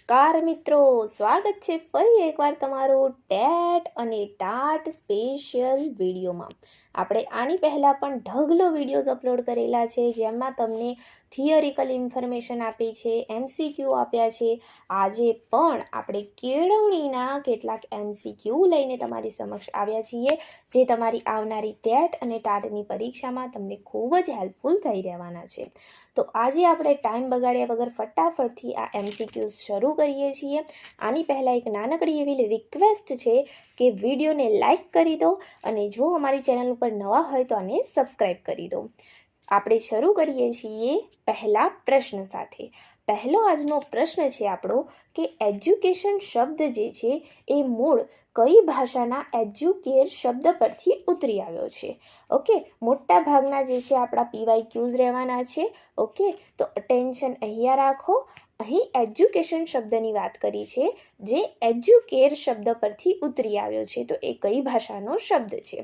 નમસ્કાર મિત્રો, સ્વાગત છે ફરી એકવાર તમારું ટેટ અને ટાટ સ્પેશિયલ વિડીયોમાં। આપણે આની પહેલાં પણ ઢગલો વિડીયોઝ અપલોડ કરેલા છે, જેમાં તમને થિયરિકલ ઇન્ફોર્મેશન આપી છે, MCQ આપ્યા છે। આજે પણ આપણે કેળવણીના કેટલાક MCQ લઈને તમારી સમક્ષ આવ્યા છીએ, જે તમારી આવનારી ટેટ અને ટાટની પરીક્ષામાં તમને ખૂબ જ હેલ્પફુલ થઈ રહેવાના છે। તો આજે આપણે ટાઈમ બગાડ્યા વગર ફટાફટથી આ MCQs શરૂ કરીએ છીએ। આની પહેલાં એક નાનકડી એવી રિક્વેસ્ટ છે કે વિડીયોને લાઈક કરી દો અને જો અમારી ચેનલ ઉપર નવા હોય તો આને સબસ્ક્રાઈબ કરી દો। આપણે શરૂ કરીએ છીએ પહેલા પ્રશ્ન સાથે। પહેલો આજનો પ્રશ્ન છે આપણો કે એજ્યુકેશન શબ્દ જે છે એ મૂળ કઈ ભાષાના એજ્યુકેર શબ્દ પરથી ઉતરી આવ્યો છે? ઓકે, મોટા ભાગના જે છે આપણા PYQs રહેવાના છે। ઓકે, તો અટેન્શન અહીંયા રાખો। અહીં એજ્યુકેશન શબ્દની વાત કરી છે, જે એજ્યુકેર શબ્દ પરથી ઉતરી આવ્યો છે। તો એ કઈ ભાષાનો શબ્દ છે?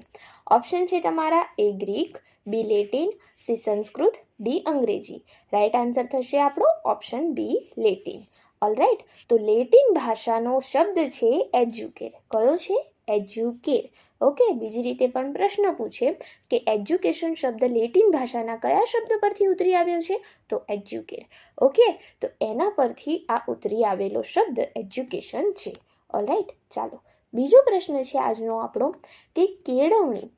ઓપ્શન છે તમારા A Greek, B Latin, C Sanskrit, D અંગ્રેજી। રાઈટ આન્સર થશે આપણો ઓપ્શન B લેટિન। ઓલરાઈટ, તો લેટિન ભાષાનો શબ્દ છે એજ્યુકેર। કયો છે? એજ્યુકેર। ઓકે, બીજી રીતે પણ પ્રશ્ન પૂછે કે એજ્યુકેશન શબ્દ લેટિન ભાષાના કયા શબ્દ પરથી ઉતરી આવ્યો છે? તો એજ્યુકેર। ઓકે, તો એના પરથી આ ઉતરી આવેલો શબ્દ એજ્યુકેશન છે। ઓલરાઈટ, ચાલો બીજો પ્રશ્ન છે આજનો આપણો કે કેળવણી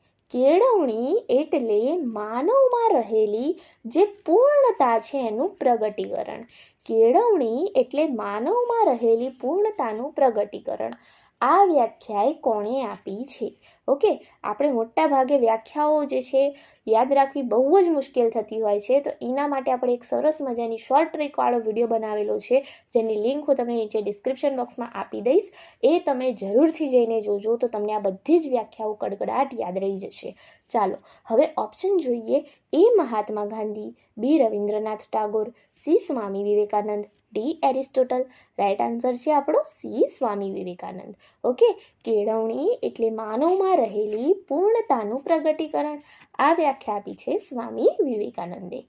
એટલે માનવમાં રહેલી જે પૂર્ણતા છે એનું પ્રગટીકરણ। કેળવણી એટલે માનવમાં રહેલી પૂર્ણતાનું પ્રગટીકરણ। આ વ્યાખ્યાએ કોણે આપી છે? ઓકે, આપણે મોટા ભાગે વ્યાખ્યાઓ જે છે યાદ રાખવી બહુ જ મુશ્કેલ થતી હોય છે, તો એના માટે આપણે એક સરસ મજાની શોર્ટ ટ્રીકવાળો વિડીયો બનાવેલો છે, જેની લિંક હું તમને નીચે ડિસ્ક્રિપ્શન બોક્સમાં આપી દઈશ। એ તમે જરૂરથી જઈને જોજો, તો તમને આ બધી જ વ્યાખ્યાઓ કડકડાટ યાદ રહી જશે। ચાલો હવે ઓપ્શન જોઈએ। A Mahatma Gandhi, B Rabindranath Tagore, C Swami Vivekananda, D Aristotle. Right answer છે આપણો C સ્વામી વિવેકાનંદ। ઓકે, કેળવણી એટલે માનવમાં રહેલી પૂર્ણતાનું પ્રગટીકરણ। આ વ્યાખ્યા આપી છે સ્વામી વિવેકાનંદે।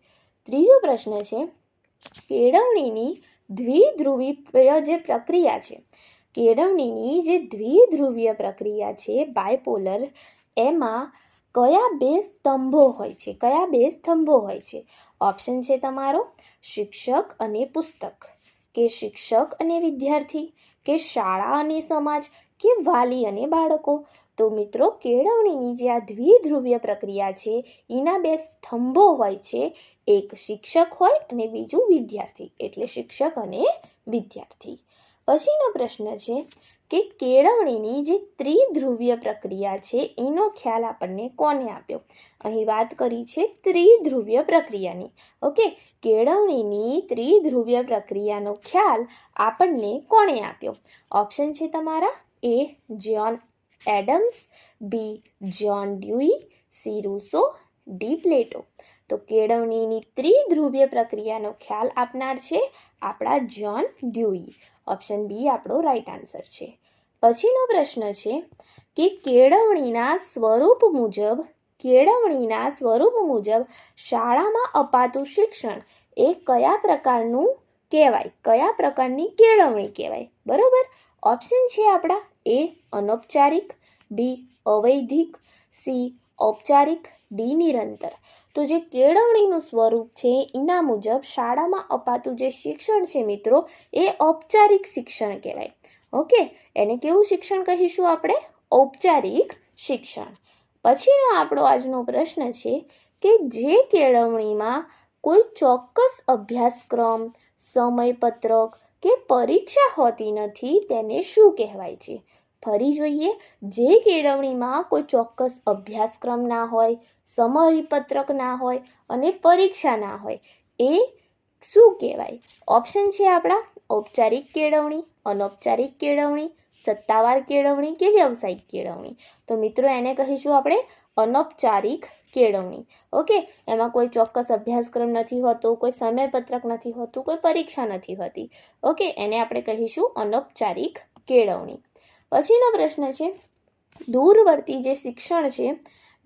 ત્રીજો પ્રશ્ન છે કેળવણીની દ્વિધ્રુવીય જે પ્રક્રિયા છે, કેળવણીની જે દ્વિધ્રુવીય પ્રક્રિયા છે બાયપોલર, એમાં કયા બે સ્તંભો હોય છે? કયા બે સ્તંભો હોય છે? ઓપ્શન છે તમારો શિક્ષક અને પુસ્તક, કે શિક્ષક અને વિદ્યાર્થી, કે શાળા અને સમાજ, કે વાલી અને બાળકો। તો મિત્રો, કેળવણીની જે આ દ્વિધ્રુવીય પ્રક્રિયા છે એના બે સ્તંભો હોય છે, એક શિક્ષક હોય અને બીજું વિદ્યાર્થી, એટલે શિક્ષક અને વિદ્યાર્થી। પછીનો પ્રશ્ન છે કે કેળવણીની જે ત્રિધ્રુવીય પ્રક્રિયા છે એનો ખ્યાલ આપણને કોને આપ્યો? અહીં વાત કરી છે ત્રિધ્રુવીય પ્રક્રિયાની। ઓકે, કેળવણીની ત્રિધ્રુવીય પ્રક્રિયાનો ખ્યાલ આપણને કોણે આપ્યો? ઓપ્શન છે તમારા A John Adams, B John Dewey, C Rousseau, D Plato. તો કેળવણીની ત્રિધ્રુવીય પ્રક્રિયાનો ખ્યાલ આપનાર છે આપણા જ્હોન ડ્યુઈ। ઓપ્શન B આપણો રાઈટ આન્સર છે। પછીનો પ્રશ્ન છે કે કેળવણીના સ્વરૂપ મુજબ શાળામાં અપાતું શિક્ષણ એ કયા પ્રકારનું કહેવાય? કયા પ્રકારની કેળવણી કહેવાય? બરોબર, ઓપ્શન છે આપણા A અનૌપચારિક, B અવૈધિક, C ઔપચારિક, D નિરંતર। તો જે કેળવણીનું સ્વરૂપ છે એના મુજબ શાળામાં અપાતું જે શિક્ષણ છે મિત્રો, એ ઔપચારિક શિક્ષણ કહેવાય। ઓકે, એને કેવું શિક્ષણ કહીશું આપણે? ઔપચારિક શિક્ષણ। પછીનો આપણો આજનો પ્રશ્ન છે કે જે કેળવણીમાં કોઈ ચોક્કસ અભ્યાસક્રમ, સમયપત્રક કે પરીક્ષા હોતી નથી, તેને શું કહેવાય છે? ફરી જોઈએ, જે કેળવણીમાં કોઈ ચોક્કસ અભ્યાસક્રમ ના હોય, સમયપત્રક ના હોય અને પરીક્ષા ના હોય, એ શું કહેવાય? ઓપ્શન છે આપણા ઔપચારિક કેળવણી, અનૌપચારિક કેળવણી, સત્તાવાર કેળવણી કે વ્યવસાયિક કેળવણી। તો મિત્રો, એને કહીશું આપણે અનૌપચારિક કેળવણી। ઓકે, એમાં કોઈ ચોક્કસ અભ્યાસક્રમ નથી હોતો, કોઈ સમયપત્રક નથી હોતું, કોઈ પરીક્ષા નથી હોતી। ઓકે, એને આપણે કહીશું અનૌપચારિક કેળવણી। પછીનો પ્રશ્ન છે દૂરવર્તી જે શિક્ષણ છે,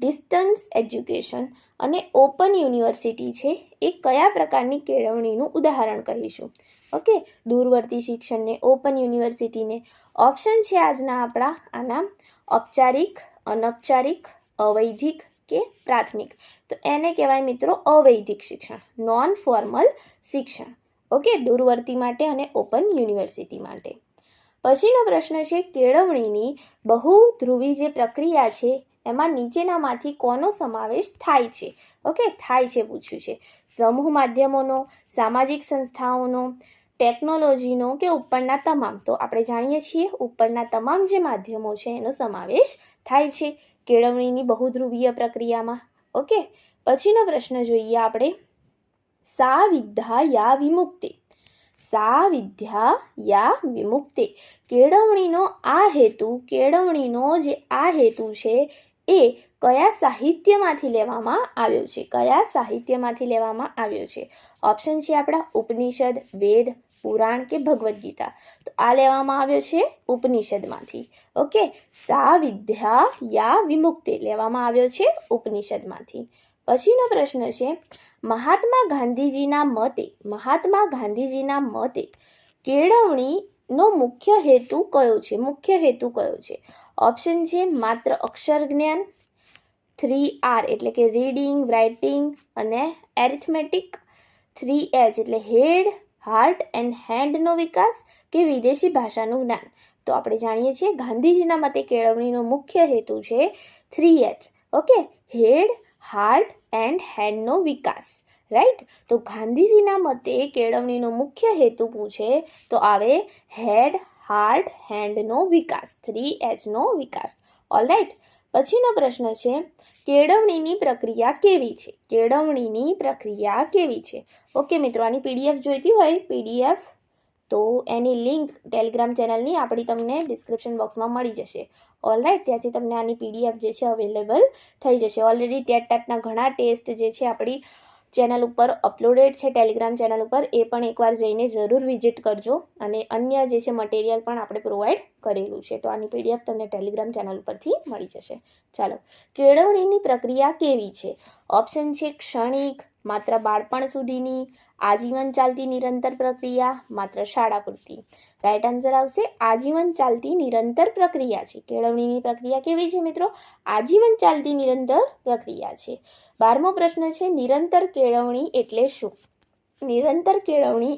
ડિસ્ટન્સ એજ્યુકેશન અને ઓપન યુનિવર્સિટી છે, એ કયા પ્રકારની કેળવણીનું ઉદાહરણ કહીશું? ઓકે, દૂરવર્તી શિક્ષણને, ઓપન યુનિવર્સિટીને. ઓપ્શન છે આજના આપણા આના ઔપચારિક, અનૌપચારિક, અવૈધિક કે પ્રાથમિક. તો એને કહેવાય મિત્રો અવૈધિક શિક્ષણ, નોન ફોર્મલ શિક્ષણ. ઓકે, દૂરવર્તી માટે અને ઓપન યુનિવર્સિટી માટે. પછીનો પ્રશ્ન છે કેળવણીની બહુધ્રુવી જે પ્રક્રિયા છે એમાં નીચેનામાંથી કોનો સમાવેશ થાય છે? ઓકે, થાય છે પૂછ્યું છે. સમૂહ માધ્યમોનો, સામાજિક સંસ્થાઓનો, ટેકનોલોજીનો કે ઉપરના તમામ? તો આપણે જાણીએ છીએ ઉપરના તમામ જે માધ્યમો છે એનો સમાવેશ થાય છે કેળવણીની બહુધ્રુવીય પ્રક્રિયામાં. ઓકે, પછીનો પ્રશ્ન જોઈએ આપણે. સા વિદ્યા યા વિમુક્તિ. સા વિદ્યા યા વિમુક્તિ. કેળવણીનો જે આ હેતુ છે એ કયા સાહિત્યમાંથી લેવામાં આવ્યો છે? કયા સાહિત્યમાંથી લેવામાં આવ્યો છે? ઓપ્શન છે આપણા ઉપનિષદ, વેદ, પુરાણ કે ભગવદ્ ગીતા. તો આ લેવામાં આવ્યો છે ઉપનિષદમાંથી. ઓકે, સા વિદ્યા યા વિમુક્તિ લેવામાં આવ્યો છે ઉપનિષદમાંથી. પછીનો પ્રશ્ન છે મહાત્મા ગાંધીજીના મતે કેળવણીનો મુખ્ય હેતુ કયો છે? ઓપ્શન છે માત્ર અક્ષર જ્ઞાન, 3R એટલે કે રીડિંગ, રાઇટિંગ અને એરિથમેટિક, 3H એટલે હેડ, હાર્ટ એન્ડ હેન્ડનો વિકાસ કે વિદેશી ભાષાનું જ્ઞાન. તો આપણે જાણીએ છીએ ગાંધીજીના મતે કેળવણીનો મુખ્ય હેતુ છે 3H. Okay, head, heart and હેન્ડનો વિકાસ. રાઈટ, તો ગાંધીજીના મતે કેળવણીનો મુખ્ય હેતુ પૂછે તો આવે હેડ, હાર્ટ, હેન્ડનો વિકાસ, 3Hનો વિકાસ. ઓલરાઈટ, પછીનો પ્રશ્ન છે કેળવણીની પ્રક્રિયા કેવી છે? ઓકે મિત્રો, આની PDF જોઈતી હોય PDF તો એની લિંક ટેલિગ્રામ ચેનલની આપણી તમને ડિસ્ક્રિપ્શન બોક્સમાં મળી જશે. ઓલરાઈટ, ત્યાંથી તમને આની PDF જે છે અવેલેબલ થઈ જશે. ઓલરેડી ટેટના ઘણા ટેસ્ટ જે છે આપણી ચેનલ ઉપર અપલોડેડ છે, ટેલિગ્રામ ચેનલ ઉપર. એ પણ એકવાર જઈને જરૂર વિઝિટ કરજો. અને અન્ય જે છે મટીરિયલ પણ આપણે પ્રોવાઈડ કરેલું છે. તો આની PDF તમને ટેલિગ્રામ ચેનલ ઉપરથી મળી જશે. ચાલો, કેળવણીની પ્રક્રિયા કેવી છે? ઓપ્શન છે ક્ષણિક, માત્ર બાળપણ સુધીની, આજીવન ચાલતી નિરંતર પ્રક્રિયા, માત્ર શાળા પૂરતી. રાઈટ આન્સર આવશે આજીવન ચાલતી નિરંતર પ્રક્રિયા છે. કેળવણીની પ્રક્રિયા કેવી છે મિત્રો? આજીવન ચાલતી નિરંતર પ્રક્રિયા છે. 12મો પ્રશ્ન છે નિરંતર કેળવણી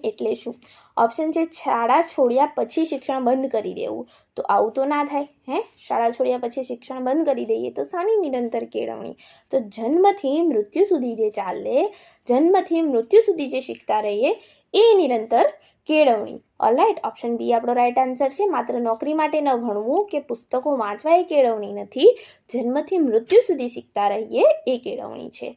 એટલે શું? ઓપ્શન છે શાળા છોડ્યા પછી શિક્ષણ બંધ કરી દેવું. તો આવું તો ના થાય. શાળા છોડ્યા પછી શિક્ષણ બંધ કરી દઈએ તો શાની નિરંતર કેળવણી? તો જન્મથી મૃત્યુ સુધી જે શીખતા રહીએ એ નિરંતર કેળવણી. ઓલરાઈટ, ઓપ્શન બી આપણો રાઈટ આન્સર છે. માત્ર નોકરી માટે ન ભણવું કે પુસ્તકો વાંચવા એ કેળવણી નથી. જન્મથી મૃત્યુ સુધી શીખતા રહીએ એ કેળવણી છે.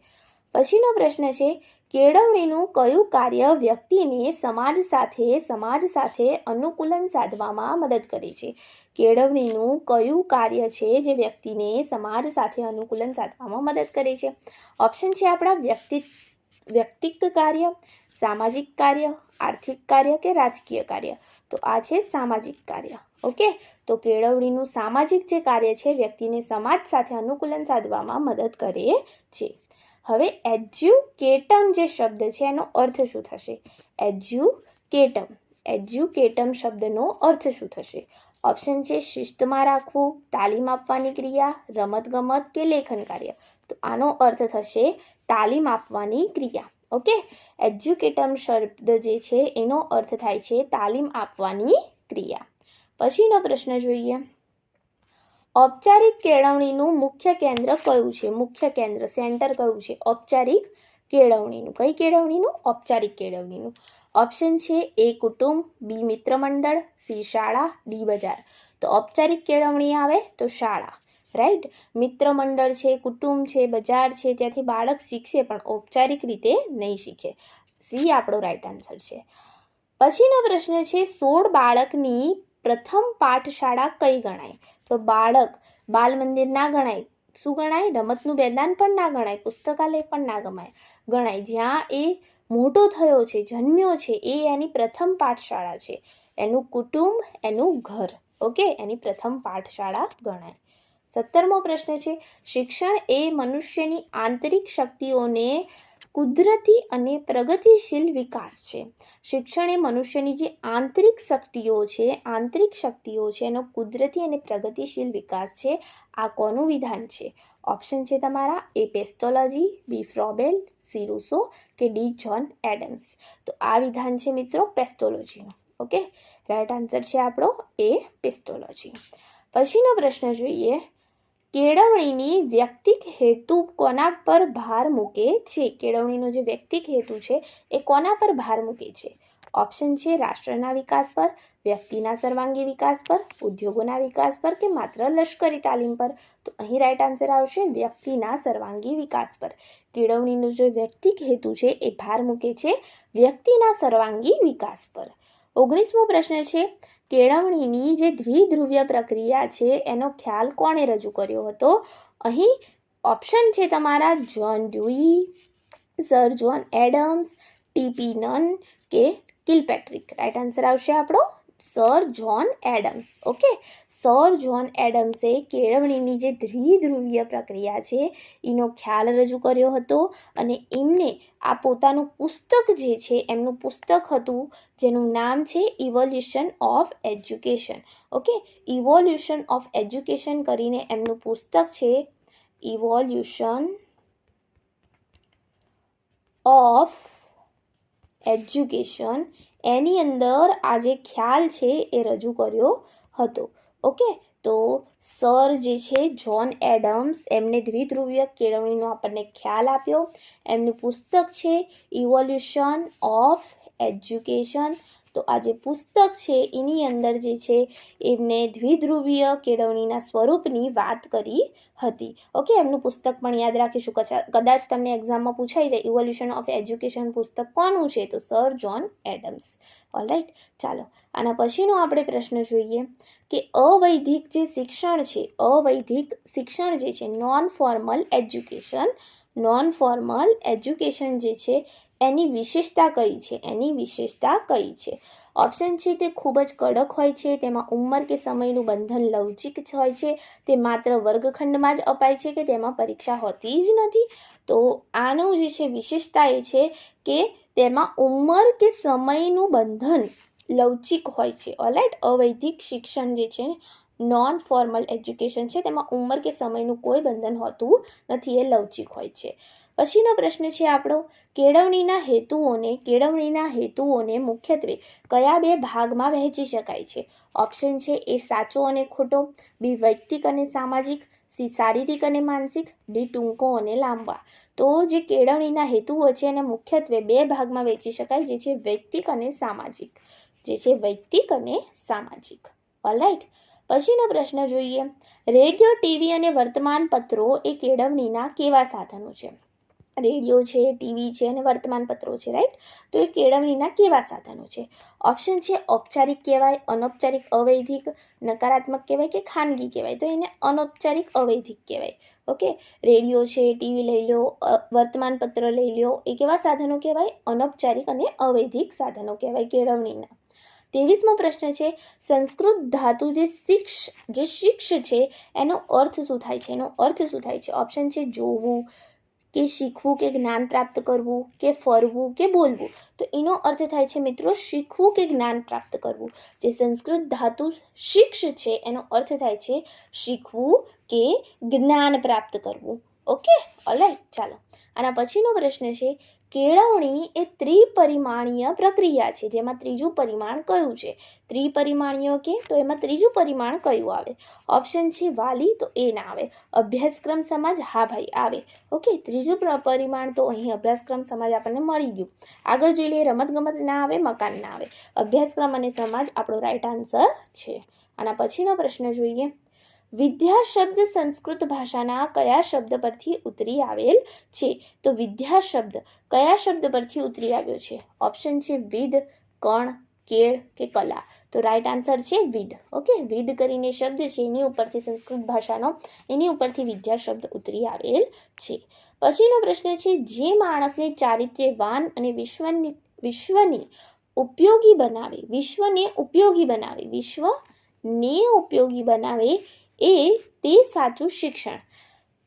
પછીનો પ્રશ્ન છે કેળવણીનું કયું કાર્ય વ્યક્તિને સમાજ સાથે અનુકૂલન સાધવામાં મદદ કરે છે? કેળવણીનું કયું કાર્ય છે જે વ્યક્તિને સમાજ સાથે અનુકૂલન સાધવામાં મદદ કરે છે? ઓપ્શન છે આપણા વ્યક્તિગત કાર્ય, સામાજિક કાર્ય, આર્થિક કાર્ય કે રાજકીય કાર્ય. તો આ છે સામાજિક કાર્ય. ઓકે, તો કેળવણીનું સામાજિક જે કાર્ય છે વ્યક્તિને સમાજ સાથે અનુકૂલન સાધવામાં મદદ કરે છે. હવે એજ્યુકેટમ જે શબ્દ છે એનો અર્થ શું થશે? એજ્યુકેટમ શબ્દનો અર્થ શું થશે? ઓપ્શન છે શિસ્તમાં રાખવું, તાલીમ આપવાની ક્રિયા, રમતગમત કે લેખન કાર્ય. તો આનો અર્થ થશે તાલીમ આપવાની ક્રિયા. ઓકે, એજ્યુકેટમ શબ્દ જે છે એનો અર્થ થાય છે તાલીમ આપવાની ક્રિયા. પછીનો પ્રશ્ન જોઈએ. ઔપચારિક કેળવણીનું મુખ્ય કેન્દ્ર કયું છે? સેન્ટર કયું છે ઔપચારિક કેળવણીનું? કઈ કેળવણીનું? ઔપચારિક કેળવણીનું. ઓપ્શન છે A કુટુંબ, B મિત્ર મંડળ, C શાળા, D બજાર. તો ઔપચારિક કેળવણી આવે તો શાળા. રાઈટ, મિત્ર મંડળ છે, કુટુંબ છે, બજાર છે, ત્યાંથી બાળક શીખશે પણ ઔપચારિક રીતે નહીં શીખે. C આપણો રાઈટ આન્સર છે. પછીનો પ્રશ્ન છે 16 બાળકની પ્રથમ પાઠશાળા કઈ ગણાય? તો બાલ મંદિર ના ગણાય. શું ગણાય? રમતનું મેદાન પણ ના ગણાય, પુસ્તકાલય પણ ના ગણાય. જ્યાં એ મોટો થયો છે, જન્મ્યો છે, એ એની પ્રથમ પાઠશાળા છે. એનું કુટુંબ, એનું ઘર. ઓકે, એની પ્રથમ પાઠશાળા ગણાય. 17મો પ્રશ્ન છે શિક્ષણ એ મનુષ્યની આંતરિક શક્તિઓને કુદરતી અને પ્રગતિશીલ વિકાસ છે. શિક્ષણ એ મનુષ્યની જે આંતરિક શક્તિઓ છે એનો કુદરતી અને પ્રગતિશીલ વિકાસ છે. આ કોનું વિધાન છે? ઓપ્શન છે તમારા એ પેસ્ટોલોજી, બી ફ્રોબેલ, સી રૂસો કે ડી જ્હોન એડમ્સ. તો આ વિધાન છે મિત્રો પેસ્ટોલોજીનું. ઓકે, રાઈટ આન્સર છે આપણો એ પેસ્ટોલોજી. પછીનો પ્રશ્ન જોઈએ. કેળવણીની વ્યક્તિક હેતુ કોના પર ભાર મૂકે છે? કેળવણીનો જે વ્યક્તિક હેતુ છે એ કોના પર ભાર મૂકે છે? ઓપ્શન છે રાષ્ટ્રના વિકાસ પર, વ્યક્તિના સર્વાંગી વિકાસ પર, ઉદ્યોગોના વિકાસ પર કે માત્ર લશ્કરી તાલીમ પર. તો અહીં રાઈટ આન્સર આવશે વ્યક્તિના સર્વાંગી વિકાસ પર. કેળવણીનો જે વ્યક્તિક હેતુ છે એ ભાર મૂકે છે વ્યક્તિના સર્વાંગી વિકાસ પર. 19મો પ્રશ્ન છે. કેળવણીની જે દ્વિધ્રુવીય પ્રક્રિયા છે એનો ખ્યાલ કોણે રજૂ કર્યો હતો? અહીં ઓપ્શન છે તમારા John Dewey, sir John Adams, TP Nunn કે કિલપેટ્રિક. રાઈટ આન્સર આવશે આપણો sir John Adams. Okay, sir John એડમ્સે કેળવણીની જે દ્વિધ્રુવીય પ્રક્રિયા છે એનો ખ્યાલ રજૂ કર્યો હતો અને એમને આ પોતાનું પુસ્તક જે છે એમનું પુસ્તક હતું જેનું નામ છે evolution of education. Okay, evolution of education કરીને એમનું પુસ્તક છે ઇવોલ્યુશન ઓફ એજ્યુકેશન. એની અંદર આ જે ખ્યાલ છે એ રજૂ કર્યો હતો. ઓકે, તો સર જે છે જ્હોન એડમ્સ એમને દ્વિધ્રુવીય કેળવણીનો આપણને ખ્યાલ આપ્યો. એમનું પુસ્તક છે ઇવોલ્યુશન ઓફ એજ્યુકેશન. તો આ જે પુસ્તક છે એની અંદર જે છે એમને દ્વિધ્રુવીય કેળવણીના સ્વરૂપની વાત કરી હતી. ઓકે, એમનું પુસ્તક પણ યાદ રાખીશું. કદાચ તમને એક્ઝામમાં પૂછાઈ જાય ઇવોલ્યુશન ઓફ એજ્યુકેશન પુસ્તક કોનું છે? તો સર જ્હોન એડમ્સ. ઓલરાઈટ, ચાલો આના પછીનો આપણે પ્રશ્ન જોઈએ કે અવૈધિક જે શિક્ષણ છે, અવૈધિક શિક્ષણ જે છે નોન ફોર્મલ એજ્યુકેશન જે છે એની વિશેષતા કઈ છે? એની વિશેષતા કઈ છે? ઓપ્શન છે તે ખૂબ જ કડક હોય છે, તેમાં ઉંમર કે સમયનું બંધન લવચીક હોય છે, તે માત્ર વર્ગખંડમાં જ અપાય છે કે તેમાં પરીક્ષા હોતી જ નથી. તો આનું જે છે વિશેષતા એ છે કે તેમાં ઉંમર કે સમયનું બંધન લવચીક હોય છે. ઓલરાઈટ, અવૈધિક શિક્ષણ જે છે નોન ફોર્મલ એજ્યુકેશન છે તેમાં ઉંમર કે સમયનું કોઈ બંધન હોતું નથી, એ લવચીક હોય છે. પછીનો પ્રશ્ન છે આપણો કેળવણીના હેતુઓને મુખ્યત્વે કયા બે ભાગમાં વહેંચી શકાય છે? ઓપ્શન છે એ સાચો અને ખોટો, બી વૈયક્તિક અને સામાજિક, સી શારીરિક અને માનસિક, ડી ટૂંકો અને લાંબા. તો જે કેળવણીના હેતુઓ છે એને મુખ્યત્વે બે ભાગમાં વહેંચી શકાય, જે છે વૈયક્તિક અને સામાજિક. ઓલરાઈટ, પછીનો પ્રશ્ન જોઈએ. રેડિયો, ટીવી અને વર્તમાન પત્રો એ કેળવણીના કેવા સાધનો છે? રેડિયો છે, ટીવી છે અને વર્તમાનપત્રો છે. રાઈટ, તો એ કેળવણીના કેવા સાધનો છે? ઓપ્શન છે ઔપચારિક કહેવાય, અનૌપચારિક અવૈધિક, નકારાત્મક કહેવાય કે ખાનગી કહેવાય. તો એને અનૌપચારિક અવૈધિક કહેવાય. ઓકે, રેડિયો છે, ટીવી લઈ લો, વર્તમાનપત્ર લઈ લો, એ કેવા સાધનો કહેવાય? અનૌપચારિક અને અવૈધિક સાધનો કહેવાય કેળવણીના. 23મો પ્રશ્ન છે. સંસ્કૃત ધાતુ જે શિક્ષ છે એનો અર્થ શું થાય છે? ઓપ્શન છે જોવું કે શીખવું કે જ્ઞાન પ્રાપ્ત કરવું કે ફરવું કે બોલવું. તો એનો અર્થ થાય છે મિત્રો શીખવું કે જ્ઞાન પ્રાપ્ત કરવું. જે સંસ્કૃત ધાતુ શિક્ષ છે એનો અર્થ થાય છે શીખવું કે જ્ઞાન પ્રાપ્ત કરવું. ઓકે, ઓલરાઈટ, ચાલો આના પછીનો પ્રશ્ન છે. કેળવણી એ ત્રિપરિમાણીય પ્રક્રિયા છે જેમાં ત્રીજું પરિમાણ કયું છે? ત્રિપરિમાણીય કે તો એમાં ત્રીજું પરિમાણ કયું આવે? ઓપ્શન છે વાલી, તો એ ના આવે. અભ્યાસક્રમ સમાજ, હા ભાઈ આવે. ઓકે, ત્રીજું પરિમાણ તો અહીં અભ્યાસક્રમ સમાજ આપણને મળી ગયું. આગળ જોઈ લઈએ, રમતગમત ના આવે, મકાન ના આવે. અભ્યાસક્રમ અને સમાજ આપણો રાઈટ આન્સર છે. આના પછીનો પ્રશ્ન જોઈએ. વિદ્યા શબ્દ સંસ્કૃત ભાષાના કયા શબ્દ પરથી ઉતરી આવેલ છે? તો વિદ્યા શબ્દ કયા શબ્દ પરથી ઉતરી આવ્યો છે? ઓપ્શન છે વિદ, કણ, કેળ કે કલા. તો રાઈટ આન્સર છે વિદ. ઓકે, વિદ કરીને શબ્દ છે એની ઉપરથી સંસ્કૃત ભાષાનો એની ઉપરથી વિદ્યા શબ્દ ઉતરી આવેલ છે. પછીનો પ્રશ્ન છે. જે માણસને ચારિત્ર્યવાન અને વિશ્વને ઉપયોગી બનાવે તે સાચું શિક્ષણ.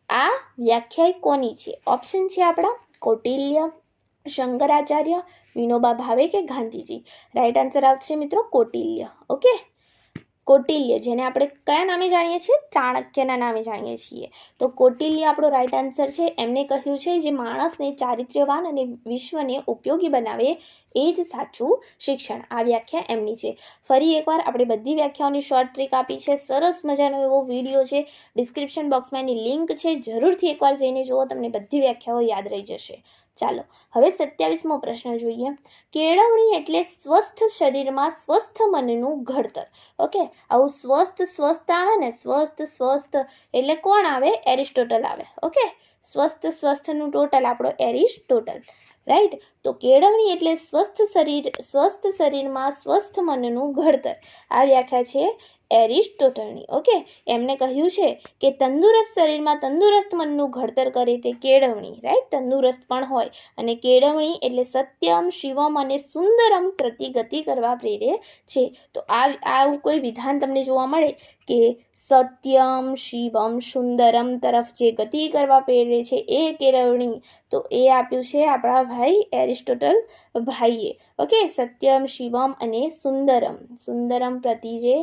આ વ્યાખ્યા કોની છે? ઓપ્શન છે આપણા કૌટિલ્ય, શંકરાચાર્ય, વિનોબા ભાવે કે ગાંધીજી? રાઈટ આન્સર આવશે મિત્રો કૌટિલ્ય. ઓકે, કૌટિલ્ય, જેને આપણે કયા નામે જાણીએ છીએ? ચાણક્યના નામે જાણીએ છીએ. તો કૌટિલ્ય આપણો રાઈટ આન્સર છે. એમને કહ્યું છે જે માણસને ચારિત્ર્યવાન અને વિશ્વને ઉપયોગી બનાવે એ જ સાચું શિક્ષણ. આ વ્યાખ્યા એમની છે. ફરી એકવાર આપણે બધી વ્યાખ્યાઓની શોર્ટ ટ્રીક આપી છે. સરસ મજાનો એવો વિડીયો છે, ડિસ્ક્રિપ્શન બોક્સમાં એની લિંક છે, જરૂરથી એકવાર જઈને જુઓ, તમને બધી વ્યાખ્યાઓ યાદ રહી જશે. ચાલો હવે 27મો પ્રશ્ન જોઈએ. કેળવણી એટલે સ્વસ્થ શરીરમાં સ્વસ્થ મનનું ઘડતર. ઓકે, આવું સ્વસ્થ આવે ને, સ્વસ્થ એટલે કોણ આવે? એરિસ્ટોટલ આવે. ઓકે, સ્વસ્થનું ટોટલ આપણો એરિસ્ટોટલ. રાઈટ. તો કેળવણી એટલે સ્વસ્થ શરીરમાં સ્વસ્થ મનનું ઘડતર. આ વ્યાખ્યા છે એરિસ્ટોટલની. ઓકે, એમને કહ્યું છે કે તંદુરસ્ત શરીરમાં તંદુરસ્ત મનનું ઘડતર કરે તે કેળવણી. રાઈટ, તંદુરસ્ત પણ હોય અને કેળવણી એટલે સત્યમ, શિવમ અને સુંદરમ પ્રતિ ગતિ કરવા પ્રેરે છે. તો આવું કોઈ વિધાન તમને જોવા મળે કે સત્યમ, શિવમ, સુંદરમ તરફ જે ગતિ કરવા પ્રેરે છે એ કેળવણી, તો એ આપ્યું છે આપણા ભાઈ એરિસ્ટોટલ ભાઈએ. ઓકે, સત્યમ, શિવમ અને સુંદરમ પ્રતિ જે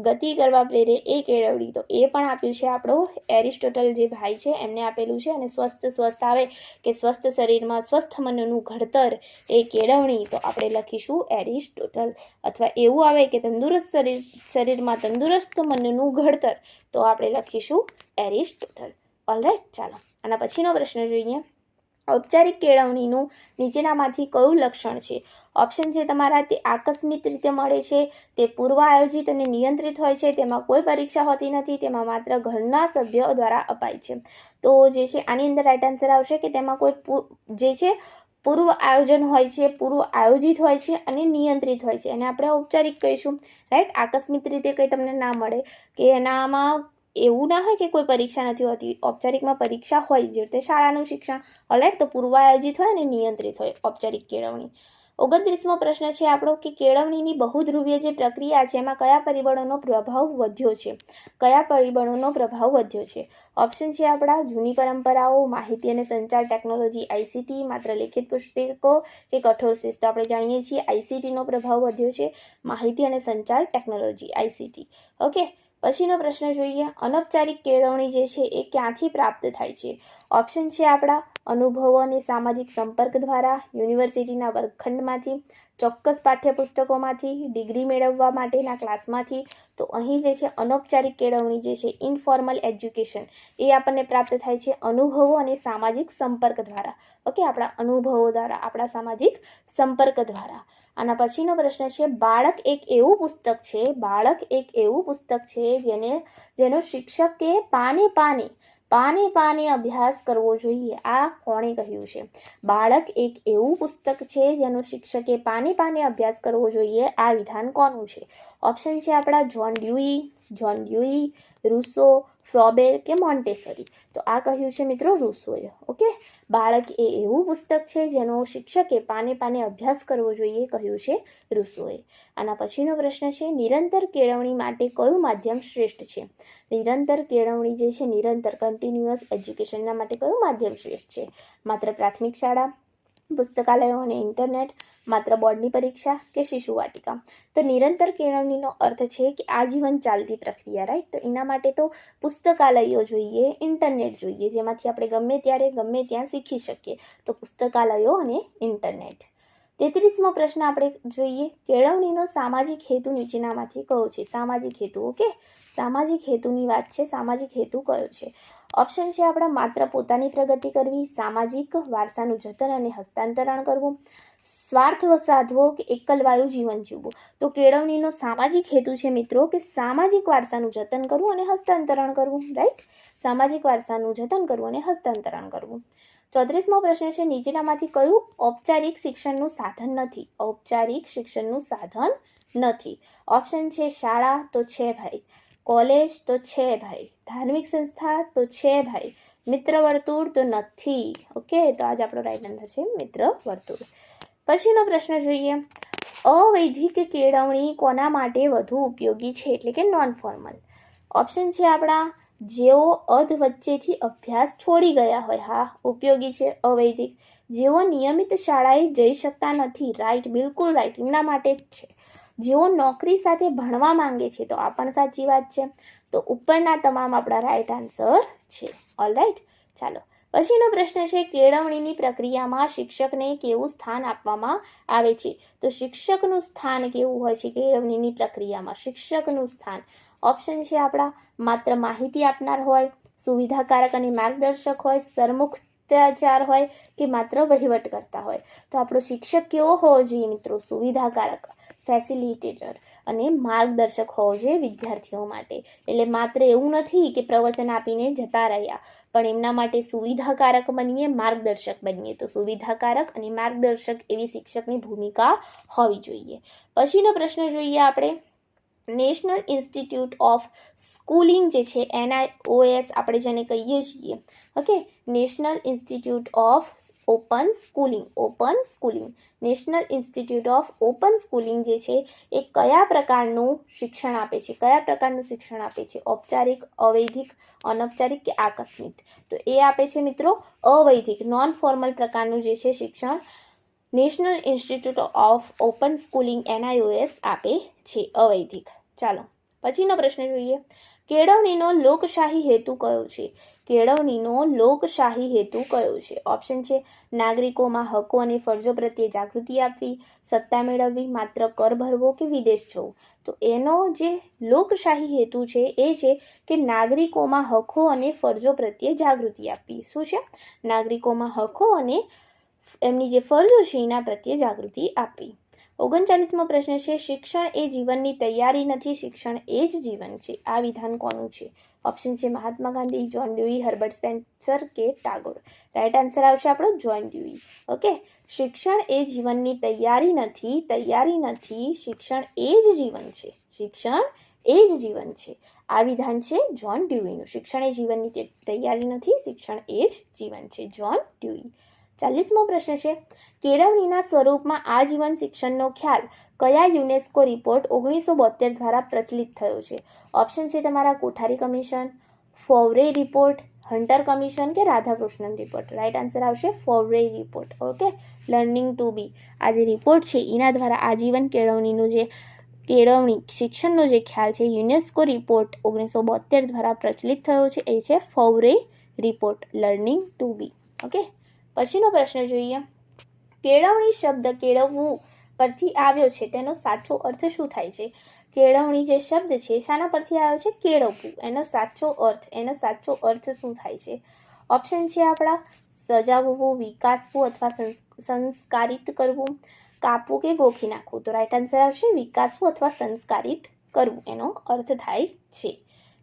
ગતિ કરવા પ્રેરે એ કેળવણી, તો એ પણ આપ્યું છે આપણો એરિસ્ટોટલ જે ભાઈ છે એમને આપેલું છે. અને સ્વસ્થ આવે કે સ્વસ્થ શરીરમાં સ્વસ્થ મનનું ઘડતર એ કેળવણી, તો આપણે લખીશું એરિસ્ટોટલ. અથવા એવું આવે કે તંદુરસ્ત શરીરમાં તંદુરસ્ત મનનું ઘડતર, તો આપણે લખીશું એરિસ્ટોટલ. ઓલરાઈટ, ચાલો આના પછીનો પ્રશ્ન જોઈએ. ઔપચારિક કેળવણીનું નીચેનામાંથી કયું લક્ષણ છે? ઓપ્શન છે તમારા તે આકસ્મિક રીતે મળે છે, તે પૂર્વ આયોજિત અને નિયંત્રિત હોય છે, તેમાં કોઈ પરીક્ષા હોતી નથી, તેમાં માત્ર ઘરના સભ્યો દ્વારા અપાય છે. તો જે છે આની અંદર રાઈટ આન્સર આવશે કે તેમાં કોઈ જે છે પૂર્વ આયોજન હોય છે, પૂર્વ આયોજિત હોય છે અને નિયંત્રિત હોય છે. એને આપણે ઔપચારિક કહીશું. રાઈટ, આકસ્મિક રીતે કંઈ તમને ના મળે કે એનામાં એવું ના હોય કે કોઈ પરીક્ષા નથી હોતી. ઔપચારિકમાં પરીક્ષા હોય, જે રીતે શાળાનું શિક્ષણ. ઓલરાઈટ, તો પૂર્વ આયોજિત હોય અને નિયંત્રિત હોય ઔપચારિક કેળવણી. 29મો પ્રશ્ન છે આપણો કે કેળવણીની બહુધ્રુવીય જે પ્રક્રિયા છે એમાં કયા પરિબળોનો પ્રભાવ વધ્યો છે? કયા પરિબળોનો પ્રભાવ વધ્યો છે? ઓપ્શન છે આપણા જૂની પરંપરાઓ, માહિતી અને સંચાર ટેકનોલોજી ICT, માત્ર લેખિત પુસ્તકો કે કઠોર શિસ્ત. આપણે જાણીએ છીએ ICTનો પ્રભાવ વધ્યો છે, માહિતી અને સંચાર ટેકનોલોજી ICT. ઓકે, પછીનો પ્રશ્ન જોઈએ. અનૌપચારિક કેળવણી જે છે એ ક્યાંથી પ્રાપ્ત થાય છે? ઓપ્શન છે આપણા અનુભવો અને સામાજિક સંપર્ક દ્વારા, યુનિવર્સિટીના વર્ગખંડમાંથી, ચોક્કસ પાઠ્યપુસ્તકોમાંથી, ડિગ્રી મેળવવા માટેના ક્લાસમાંથી. તો અહીં જે છે અનૌપચારિક કેળવણી જે છે ઇનફોર્મલ એજ્યુકેશન, એ આપણને પ્રાપ્ત થાય છે અનુભવો અને સામાજિક સંપર્ક દ્વારા. ઓકે, આપણા અનુભવો દ્વારા, આપણા સામાજિક સંપર્ક દ્વારા. આના પછીનો પ્રશ્ન છે બાળક એક એવું પુસ્તક છે જેનો શિક્ષકે પાને અભ્યાસ કરવો જોઈએ. આ કોણે કહ્યું છે? બાળક એક એવું પુસ્તક છે જેનો શિક્ષકે પાને અભ્યાસ કરવો જોઈએ. આ વિધાન કોનું છે? ઓપ્શન છે આપણા જોન ડ્યુઈ, રૂસો, ફ્રોબેર કે મોન્ટેસરી. તો આ કહ્યું છે મિત્રો રૂસોએ. ઓકે, બાળક એ એવું પુસ્તક છે જેનો શિક્ષકે પાને અભ્યાસ કરવો જોઈએ, કહ્યું છે રૂસોએ. આના પછીનો પ્રશ્ન છે નિરંતર કેળવણી માટે કયું માધ્યમ શ્રેષ્ઠ છે? નિરંતર કેળવણી જે છે, નિરંતર કન્ટિન્યુઅસ એજ્યુકેશનના માટે કયું માધ્યમ શ્રેષ્ઠ છે? માત્ર પ્રાથમિક શાળા, પુસ્તકાલયો અને ઇન્ટરનેટ, માત્ર બોર્ડની પરીક્ષા કે શિશુ વાટિકા? તો નિરંતર કેળવણીનો અર્થ છે કે આજીવન ચાલતી પ્રક્રિયા. રાઈટ, તો એના માટે તો પુસ્તકાલયો જોઈએ, ઇન્ટરનેટ જોઈએ, જેમાંથી આપણે ગમે ત્યારે ગમે ત્યાં શીખી શકીએ. તો પુસ્તકાલયો અને ઇન્ટરનેટ. 33મો પ્રશ્ન આપણે જોઈએ. કેળવણીનો સામાજિક હેતુ નીચેનામાંથી કયો છે? સામાજિક હેતુ. ઓકે, સામાજિક હેતુની વાત છે. સામાજિક હેતુ કયો છે? ઓપ્શન છે આપણા માત્ર પોતાની પ્રગતિ કરવી, સામાજિક વારસાનું જતન અને હસ્તાંતરણ કરવું, સ્વાર્થ સાધવો કે એકલવાયુ જીવન જીવવું. તો કેળવણીનો સામાજિક હેતુ છે મિત્રો કે સામાજિક વારસાનું જતન કરવું અને હસ્તાંતરણ કરવું. રાઈટ, સામાજિક વારસાનું જતન કરવું અને હસ્તાંતરણ કરવું. 34મો પ્રશ્ન છે નીચેનામાંથી કયું ઔપચારિક શિક્ષણનું સાધન નથી? ઔપચારિક શિક્ષણનું સાધન નથી. ઓપ્શન છે શાળા, તો છે ભાઈ. કોલેજ, તો છે ભાઈ. ધાર્મિક સંસ્થા, તો છે ભાઈ. મિત્ર વર્તુળ, તો નથી. ઓકે, તો આજ આપણો રાઈટ આન્સર છે મિત્ર વર્તુળ. પછીનો પ્રશ્ન જોઈએ. અવૈધિક કેળવણી કોના માટે વધુ ઉપયોગી છે, એટલે કે નોન ફોર્મલ? ઓપ્શન છે આપણા જેઓ અધ વચ્ચેથી અભ્યાસ છોડી ગયા હોય, હા ઉપયોગી છે. અવૈધિક, જેઓ નિયમિત શાળાએ જઈ શકતા નથી, રાઈટ, બિલકુલ રાઈટ, એમના માટે જ છે. જેઓ નોકરી સાથે ભણવા માંગે છે, તો આ પણ સાચી વાત છે. તો ઉપરના તમામ આપણા રાઈટ આન્સર છે. ઓલરાઈટ, ચાલો પછીનો પ્રશ્ન છે, કેળવણીની પ્રક્રિયામાં શિક્ષકને કેવું સ્થાન આપવામાં આવે છે? તો શિક્ષકનું સ્થાન કેવું હોય છે કેળવણીની પ્રક્રિયામાં? શિક્ષકનું સ્થાન ઓપ્શન છે આપણા માત્ર માહિતી આપનાર હોય, સુવિધાકારક અને માર્ગદર્શક હોય, સરમુખત્યાચાર હોય કે માત્ર વહીવટ કરતા હોય. તો આપણો શિક્ષક કેવો હોવો જોઈએ મિત્રો? સુવિધાકારક, ફેસિલિટેટર અને માર્ગદર્શક હોવો જોઈએ વિદ્યાર્થીઓ માટે. એટલે માત્ર એવું નથી કે પ્રવચન આપીને જતા રહ્યા, પણ એમના માટે સુવિધાકારક બનીએ, માર્ગદર્શક બનીએ. તો સુવિધાકારક અને માર્ગદર્શક એવી શિક્ષકની ભૂમિકા હોવી જોઈએ. પછીનો પ્રશ્ન જોઈએ આપણે, નેશનલ ઇન્સ્ટિટ્યૂટ ઓફ સ્કૂલિંગ જે છે, NIOS આપણે જેને કહીએ છીએ, okay, national institute of open schooling, national institute of open schooling જે છે એ કયા પ્રકારનું શિક્ષણ આપે છે? કયા પ્રકારનું શિક્ષણ આપે છે? ઔપચારિક, અવૈધિક, અનૌપચારિક કે આકસ્મિક? તો એ આપે છે મિત્રો અવૈધિક, નોન ફોર્મલ પ્રકારનું જે છે શિક્ષણ national institute of open schooling NIOS આપે છે, અવૈધિક. ચાલો પછીનો પ્રશ્ન જોઈએ, કેળવણીનો લોકશાહી હેતુ કયો છે? કેળવણીનો લોકશાહી હેતુ કયો છે? ઓપ્શન છે નાગરિકોમાં હકો અને ફરજો પ્રત્યે જાગૃતિ આપવી, સત્તા મેળવવી, માત્ર કર ભરવો કે વિદેશ જવું. તો એનો જે લોકશાહી હેતુ છે એ છે કે નાગરિકોમાં હકો અને ફરજો પ્રત્યે જાગૃતિ આપવી. શું છે? નાગરિકોમાં હકો અને એમની જે ફરજો છે એના પ્રત્યે જાગૃતિ આપવી. 39મો પ્રશ્ન છે, શિક્ષણ એ જીવનની તૈયારી નથી, શિક્ષણ એ જ જીવન છે. આ વિધાન કોનું છે? ઓપ્શન છે Mahatma Gandhi, John Dewey, Herbert Spencer કે ટાગોર. રાઈટ આન્સર આવશે આપણો જોન ડ્યુઈ. ઓકે, શિક્ષણ એ જીવનની તૈયારી નથી, શિક્ષણ એ જ જીવન છે. શિક્ષણ એ જ જીવન છે. આ વિધાન છે જોન ડ્યુઈનું. શિક્ષણ એ જીવનની તૈયારી નથી, શિક્ષણ એ જ જીવન છે. જોન ડ્યુઈ. 40મો પ્રશ્ન છે, કેળવણીના સ્વરૂપમાં આજીવન શિક્ષણનો ખ્યાલ કયા યુનેસ્કો રિપોર્ટ 1972 દ્વારા પ્રચલિત થયો છે? ઓપ્શન છે તમારા કોઠારી કમિશન, ફોવરે રિપોર્ટ, હન્ટર કમિશન કે રાધાકૃષ્ણન રિપોર્ટ. રાઈટ આન્સર આવશે ફોવરે રિપોર્ટ. ઓકે, લર્નિંગ ટુ બી આ જે રિપોર્ટ છે એના દ્વારા આજીવન કેળવણી શિક્ષણનો જે ખ્યાલ છે યુનેસ્કો રિપોર્ટ 1972 દ્વારા પ્રચલિત થયો છે, એ છે ફોવરે રિપોર્ટ, લર્નિંગ ટુ બી. ઓકે, પછીનો પ્રશ્ન જોઈએ, કેળવણી શબ્દ કેળવવું પરથી આવ્યો છે, તેનો સાચો અર્થ શું થાય છે? કેળવણી જે શબ્દ છે શાના પરથી આવ્યો છે? કેળવવું. એનો સાચો અર્થ શું થાય છે? ઓપ્શન છે આપણા સજાવવું, વિકાસવું અથવા સંસ્કારિત કરવું, કાપવું કે ગોખી નાખવું. તો રાઈટ આન્સર આવશે વિકાસવું અથવા સંસ્કારિત કરવું એનો અર્થ થાય છે.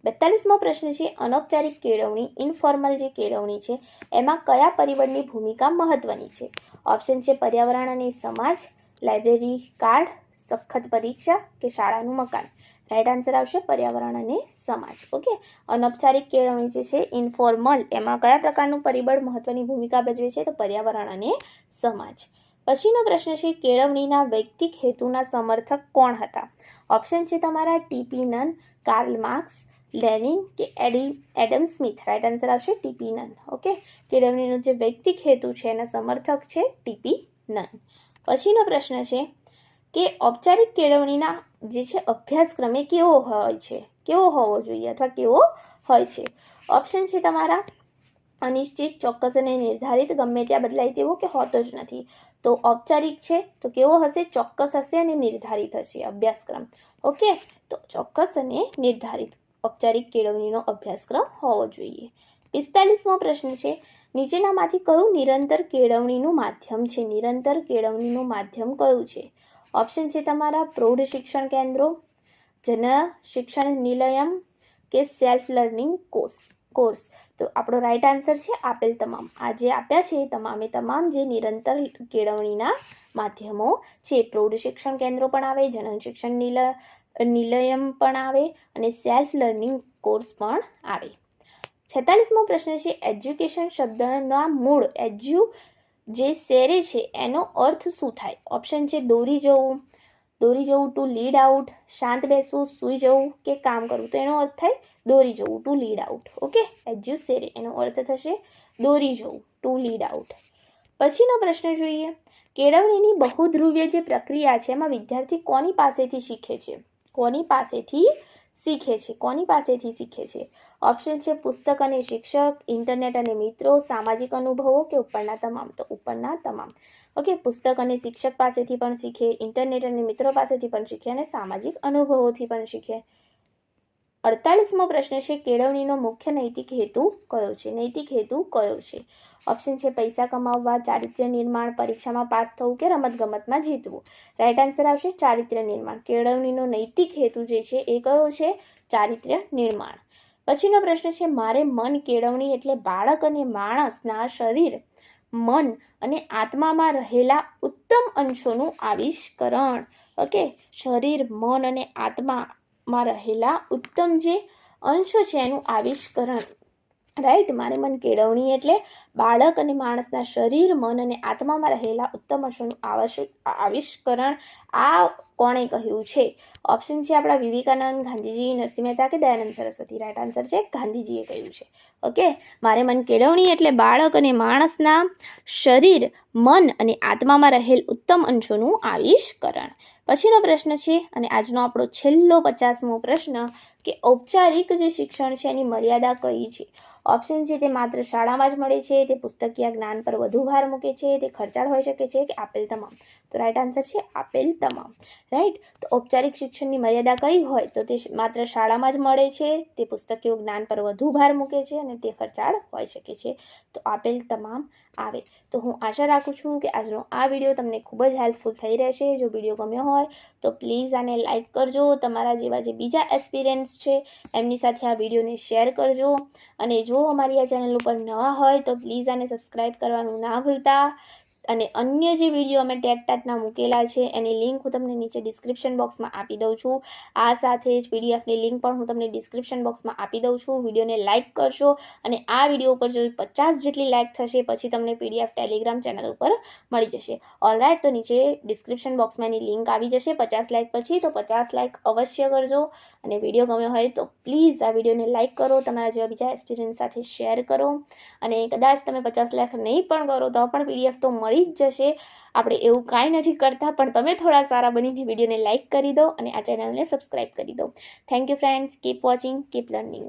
42મો પ્રશ્ન છે, અનૌપચારિક કેળવણી, ઇનફોર્મલ જે કેળવણી છે એમાં કયા પરિબળની ભૂમિકા મહત્વની છે? ઓપ્શન છે પર્યાવરણ અને સમાજ, લાઇબ્રેરી કાર્ડ, સખત પરીક્ષા કે શાળાનું મકાન. રાઈટ આન્સર આવશે પર્યાવરણ અને સમાજ. ઓકે, અનૌપચારિક કેળવણી જે છે ઇનફોર્મલ, એમાં કયા પ્રકારનું પરિબળ મહત્વની ભૂમિકા ભજવે છે? તો પર્યાવરણ અને સમાજ. પછીનો પ્રશ્ન છે, કેળવણીના વૈયક્તિક હેતુના સમર્થક કોણ હતા? ઓપ્શન છે તમારા ટીપી નન, કાર્લ માર્ક્સ, લેનિન કે એડમ સ્મિથ. રાઈટ આન્સર આવશે ટીપી નન. ઓકે, કેળવણીનો જે વૈયક્તિક હેતુ છે એના સમર્થક છે ટીપી નન. પછીનો પ્રશ્ન છે કે ઔપચારિક કેળવણીના જે છે અભ્યાસક્રમ એ કેવો હોય છે? કેવો હોવો જોઈએ અથવા કેવો હોય છે? ઓપ્શન છે તમારા અનિશ્ચિત, ચોક્કસ અને નિર્ધારિત, ગમે ત્યાં બદલાય તેવો કે હોતો જ નથી. તો ઔપચારિક છે તો કેવો હશે? ચોક્કસ હશે અને નિર્ધારિત હશે અભ્યાસક્રમ. ઓકે, તો ચોક્કસ અને નિર્ધારિત ઔપચારિક કેળવણીનો અભ્યાસક્રમ હોવો જોઈએ. 45મો પ્રશ્ન છે, નીચેનામાંથી કયું નિરંતર કેળવણીનું માધ્યમ છે? નિરંતર કેળવણીનું માધ્યમ કયું છે? ઓપ્શન છે તમારા પ્રૌઢ શિક્ષણ કેન્દ્રો, જન શિક્ષણ નિલયમ કે સેલ્ફ લર્નિંગ કોર્સ. તો આપણો રાઈટ આન્સર છે આપેલ તમામ. આ જે આપ્યા છે તમામે તમામ જે નિરંતર કેળવણીના માધ્યમો છે. પ્રૌઢ શિક્ષણ કેન્દ્રો પણ આવે, જન શિક્ષણ નિલયમ પણ આવે અને સેલ્ફ લર્નિંગ કોર્સ પણ આવે. 46મો પ્રશ્ન છે, એજ્યુકેશન શબ્દના મૂળ એજ્યુ જે સેરે છે એનો અર્થ શું થાય? ઓપ્શન છે દોરી જવું, દોરી જવું, ટુ લીડ આઉટ, શાંત બેસવું, સૂઈ જવું કે કામ કરવું. તો એનો અર્થ થાય દોરી જવું, to lead out. Okay, as you sad એનો અર્થ થશે દોરી જવું, ટુ લીડ આઉટ. પછીનો પ્રશ્ન જોઈએ. કેળવણીની બહુધ્રુવ્ય જે પ્રક્રિયા છે એમાં વિદ્યાર્થી કોની પાસેથી શીખે છે? કોની પાસેથી શીખે છે? ઓપ્શન છે પુસ્તક અને શિક્ષક, ઇન્ટરનેટ અને મિત્રો, સામાજિક અનુભવો કે ઉપરના તમામ. તો ઉપરના તમામ. ઓકે, પુસ્તક અને શિક્ષક પાસેથી પણ શીખે, ઇન્ટરનેટ અને મિત્રો પાસેથી પણ શીખે અને સામાજિક અનુભવોથી પણ શીખે. 48મો પ્રશ્ન છે કેળવણીનો મુખ્ય નૈતિક હેતુ કયો છે? ઓપ્શન છે પૈસા કમાવવા, ચારિત્ર્ય નિર્માણ, પરીક્ષામાં પાસ થવું કે રમતગમતમાં જીતવું. રાઈટ આન્સર આવશે ચારિત્ર્ય નિર્માણ. કેળવણીનો નૈતિક હેતુ જે છે એ કયો છે? ચારિત્ર્ય નિર્માણ. પછીનો પ્રશ્ન છે મારે મન કેળવણી એટલે બાળક અને માણસના શરીર, મન અને આત્મામાં રહેલા ઉત્તમ અંશોનું આવિષ્કરણ. ઓકે, શરીર, મન અને આત્મામાં રહેલા ઉત્તમ જે અંશો છે એનું આવિષ્કરણ. રાઈટ, મારે મન કેળવણી એટલે બાળક અને માણસના શરીર, મન અને આત્મામાં રહેલા ઉત્તમ અંશોનું આવિષ્કરણ. આ કોણે કહ્યું છે? ઓપ્શન છે આપણા વિવેકાનંદ, ગાંધીજી, નરસિંહ મહેતા કે દયાનંદ સરસ્વતી. રાઈટ આન્સર છે ગાંધીજીએ કહ્યું છે. ઓકે, મારે મન કેળવણી એટલે બાળક અને માણસના શરીર, મન અને આત્મામાં રહેલ ઉત્તમ અંશોનું આવિષ્કરણ. પછીનો પ્રશ્ન છે અને આજનો આપણો છેલ્લો 50મો પ્રશ્ન કે ઔપચારિક જે શિક્ષણ છે એની મર્યાદા કઈ છે? ઓપ્શન છે તે માત્ર શાળામાં જ મળે છે, તે પુસ્તકીય જ્ઞાન પર વધુ ભાર મૂકે છે, તે ખર્ચાળ હોઈ શકે છે કે આપેલ તમામ. તો રાઈટ આન્સર છે આપેલ તમામ. રાઈટ, તો ઔપચારિક શિક્ષણની મર્યાદા કઈ હોય? તો તે માત્ર શાળામાં જ મળે છે, તે પુસ્તકીય જ્ઞાન પર વધુ ભાર મૂકે છે અને તે ખર્ચાળ હોઈ શકે છે. તો આપેલ તમામ આવે. તો હું આશા રાખું છું કે આજનો આ વિડીયો તમને ખૂબ જ હેલ્પફુલ થઈ રહેશે. જો વિડીયો ગમ્યો હોય તો પ્લીઝ આને લાઇક કરજો. તમારા જેવા જે બીજા એસ્પિરન્ટ્સ છે એમની સાથે આ વિડીયોને શેર કરજો. અને જો અમારી આ ચેનલ ઉપર નવા હોય તો પ્લીઝ આને સબસ્ક્રાઈબ કરવાનું ના ભૂલતા. અને અન્ય જે વિડીયો અમે ટેટટાટના મૂકેલા છે એની લિંક હું તમને નીચે ડિસ્ક્રિપ્શન બોક્સમાં આપી દઉં છું. આ સાથે જ પીડીએફની લિંક પણ હું તમને ડિસ્ક્રિપ્શન બોક્સમાં આપી દઉં છું. વિડીયોને લાઇક કરશો અને આ વિડીયો ઉપર જો 50 જેટલી લાઇક થશે પછી તમને પીડીએફ ટેલિગ્રામ ચેનલ ઉપર મળી જશે. ઓલરાઇટ, તો નીચે ડિસ્ક્રિપ્શન બોક્સમાં એની લિંક આવી જશે 50 લાઇક પછી. તો 50 લાઇક અવશ્ય કરજો. અને વિડીયો ગમ્યો હોય તો પ્લીઝ આ વિડીયોને લાઇક કરો, તમારા જેવા બીજા એક્સપિરિયન્સ સાથે શેર કરો. અને કદાચ તમે 50 લાખ નહીં પણ કરો તો પણ પીડીએફ તો મળી જ જશે. આપણે એવું કાંઈ નથી કરતા, પણ તમે થોડા સારા બનીને વિડીયોને લાઇક કરી દો અને આ ચેનલને સબસ્ક્રાઈબ કરી દો. Thank you friends. Keep watching, keep learning.